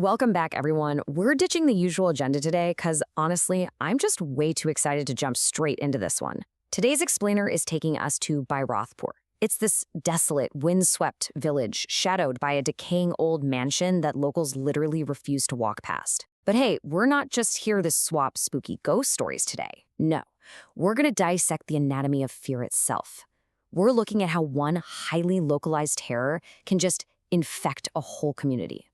Welcome back, everyone. We're ditching the usual agenda today because, honestly, I'm just way too excited to jump straight into this one. Today's explainer is taking us to Bhairavpur. It's this desolate, windswept village shadowed by a decaying old mansion that locals literally refuse to walk past. But hey, we're not just here to swap spooky ghost stories today. No, we're going to dissect the anatomy of fear itself. We're looking at how one highly localized terror can just infect a whole community.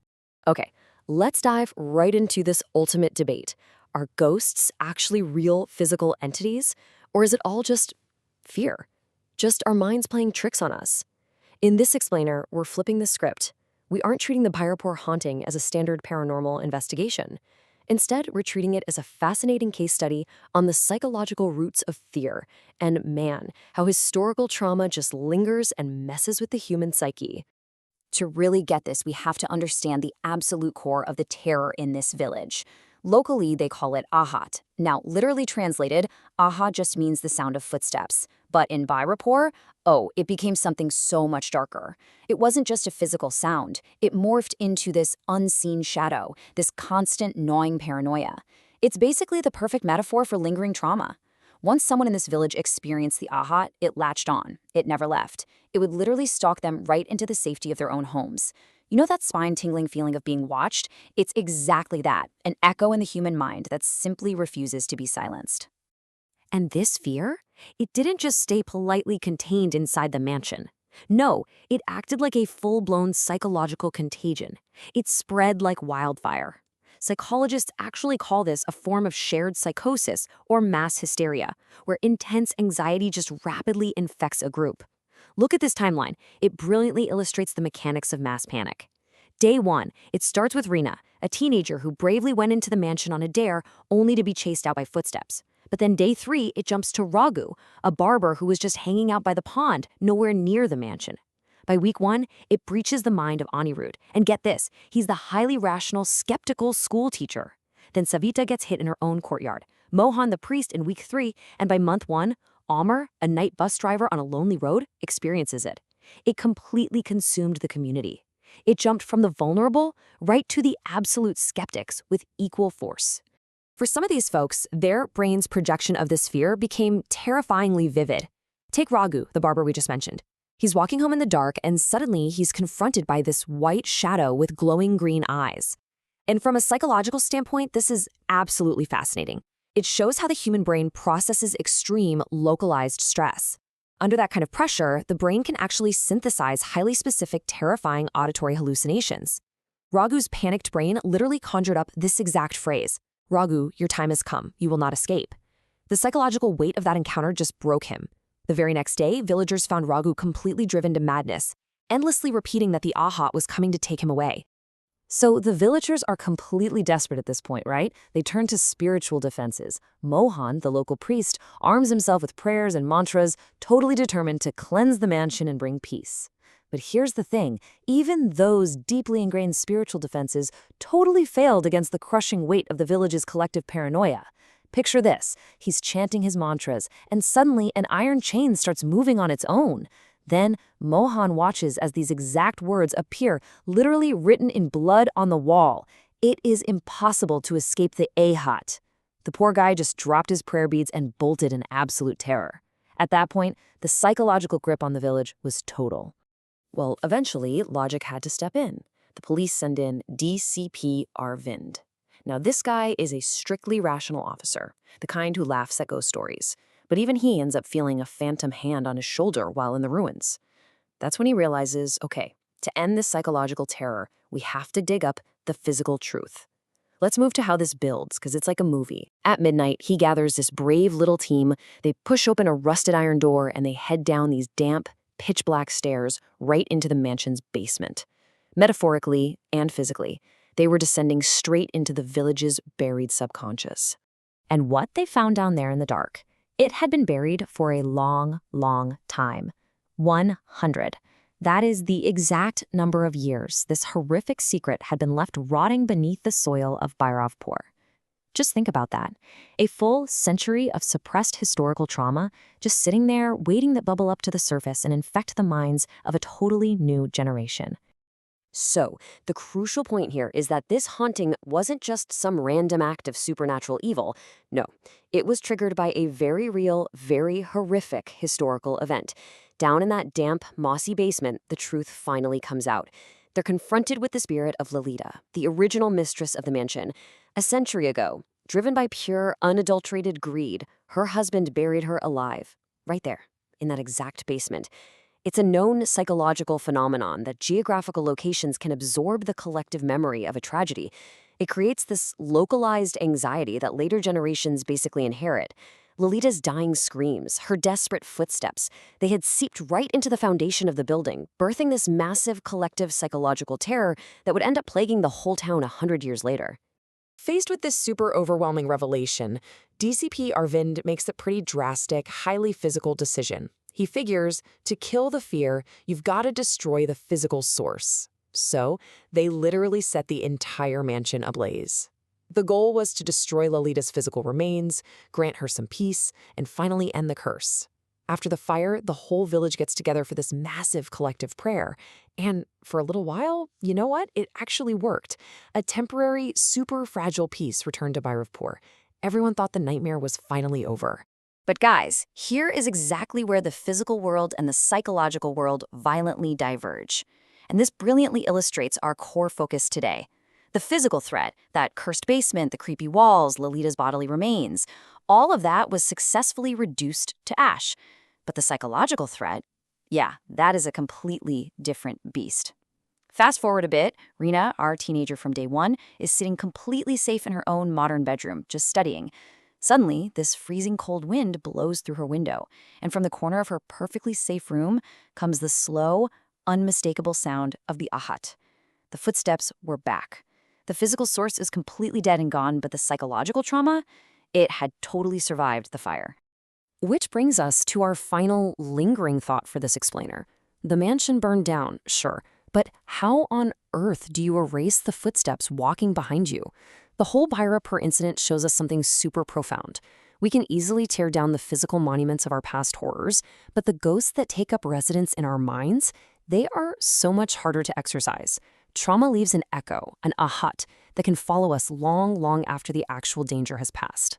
Okay, let's dive right into this ultimate debate. Are ghosts actually real physical entities, or is it all just fear? Just our minds playing tricks on us? In this explainer, we're flipping the script. We aren't treating the Bhairavpur haunting as a standard paranormal investigation. Instead, we're treating it as a fascinating case study on the psychological roots of fear, and man, how historical trauma just lingers and messes with the human psyche. To really get this, we have to understand the absolute core of the terror in this village. Locally, they call it Aahat. Now, literally translated, Aahat just means the sound of footsteps. But in Bhairavpur, it became something so much darker. It wasn't just a physical sound. It morphed into this unseen shadow, this constant gnawing paranoia. It's basically the perfect metaphor for lingering trauma. Once someone in this village experienced the Aahat, it latched on. It never left. It would literally stalk them right into the safety of their own homes. You know that spine-tingling feeling of being watched? It's exactly that, an echo in the human mind that simply refuses to be silenced. And this fear? It didn't just stay politely contained inside the mansion. No, it acted like a full-blown psychological contagion. It spread like wildfire. Psychologists actually call this a form of shared psychosis or mass hysteria, where intense anxiety just rapidly infects a group. Look at this timeline. It brilliantly illustrates the mechanics of mass panic. Day 1, it starts with Rina, a teenager who bravely went into the mansion on a dare only to be chased out by footsteps. But then day 3, it jumps to Raghu, a barber who was just hanging out by the pond, nowhere near the mansion. By week 1, it breaches the mind of Anirudh. And get this, he's the highly rational, skeptical school teacher. Then Savita gets hit in her own courtyard, Mohan the priest in week 3, and by month 1, Amar, a night bus driver on a lonely road, experiences it. It completely consumed the community. It jumped from the vulnerable right to the absolute skeptics with equal force. For some of these folks, their brain's projection of this fear became terrifyingly vivid. Take Raghu, the barber we just mentioned. He's walking home in the dark, and suddenly he's confronted by this white shadow with glowing green eyes. And from a psychological standpoint, this is absolutely fascinating. It shows how the human brain processes extreme, localized stress. Under that kind of pressure, the brain can actually synthesize highly specific, terrifying auditory hallucinations. Raghu's panicked brain literally conjured up this exact phrase, "Raghu, your time has come. You will not escape." The psychological weight of that encounter just broke him. The very next day, villagers found Raghu completely driven to madness, endlessly repeating that the Aahat was coming to take him away. So the villagers are completely desperate at this point, right? They turn to spiritual defenses. Mohan, the local priest, arms himself with prayers and mantras, totally determined to cleanse the mansion and bring peace. But here's the thing, even those deeply ingrained spiritual defenses totally failed against the crushing weight of the village's collective paranoia. Picture this, he's chanting his mantras, and suddenly an iron chain starts moving on its own. Then Mohan watches as these exact words appear, literally written in blood on the wall. It is impossible to escape the Aahat. The poor guy just dropped his prayer beads and bolted in absolute terror. At that point, the psychological grip on the village was total. Well, eventually, logic had to step in. The police send in DCP Arvind. Now, this guy is a strictly rational officer, the kind who laughs at ghost stories. But even he ends up feeling a phantom hand on his shoulder while in the ruins. That's when he realizes, okay, to end this psychological terror, we have to dig up the physical truth. Let's move to how this builds, because it's like a movie. At midnight, he gathers this brave little team. They push open a rusted iron door, and they head down these damp, pitch-black stairs right into the mansion's basement. Metaphorically and physically, they were descending straight into the village's buried subconscious. And what they found down there in the dark, it had been buried for a long, long time. 100. That is the exact number of years this horrific secret had been left rotting beneath the soil of Bhairavpur. Just think about that. A full century of suppressed historical trauma just sitting there waiting to bubble up to the surface and infect the minds of a totally new generation. So, the crucial point here is that this haunting wasn't just some random act of supernatural evil. No, it was triggered by a very real, very horrific historical event. Down in that damp, mossy basement, the truth finally comes out. They're confronted with the spirit of Lolita, the original mistress of the mansion. A century ago, driven by pure, unadulterated greed, her husband buried her alive. Right there, in that exact basement. It's a known psychological phenomenon that geographical locations can absorb the collective memory of a tragedy. It creates this localized anxiety that later generations basically inherit. Lolita's dying screams, her desperate footsteps, they had seeped right into the foundation of the building, birthing this massive collective psychological terror that would end up plaguing the whole town 100 years later. Faced with this super overwhelming revelation, DCP Arvind makes a pretty drastic, highly physical decision. He figures, to kill the fear, you've got to destroy the physical source. So, they literally set the entire mansion ablaze. The goal was to destroy Lolita's physical remains, grant her some peace, and finally end the curse. After the fire, the whole village gets together for this massive collective prayer. And for a little while, you know what? It actually worked. A temporary, super fragile peace returned to Bhairavpur. Everyone thought the nightmare was finally over. But guys, here is exactly where the physical world and the psychological world violently diverge. And this brilliantly illustrates our core focus today. The physical threat, that cursed basement, the creepy walls, Lolita's bodily remains, all of that was successfully reduced to ash. But the psychological threat, yeah, that is a completely different beast. Fast forward a bit, Rena, our teenager from day one, is sitting completely safe in her own modern bedroom, just studying. Suddenly, this freezing cold wind blows through her window, and from the corner of her perfectly safe room comes the slow, unmistakable sound of the Aahat. The footsteps were back. The physical source is completely dead and gone, but the psychological trauma, it had totally survived the fire. Which brings us to our final lingering thought for this explainer. The mansion burned down, sure, but how on earth do you erase the footsteps walking behind you? The whole Bhairavpur incident shows us something super profound. We can easily tear down the physical monuments of our past horrors, but the ghosts that take up residence in our minds, they are so much harder to exorcise. Trauma leaves an echo, an Aahat, that can follow us long, long after the actual danger has passed.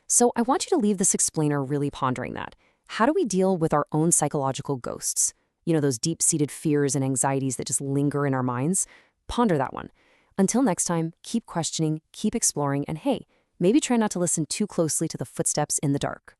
So I want you to leave this explainer really pondering that. How do we deal with our own psychological ghosts? You know, those deep-seated fears and anxieties that just linger in our minds? Ponder that one. Until next time, keep questioning, keep exploring, and hey, maybe try not to listen too closely to the footsteps in the dark.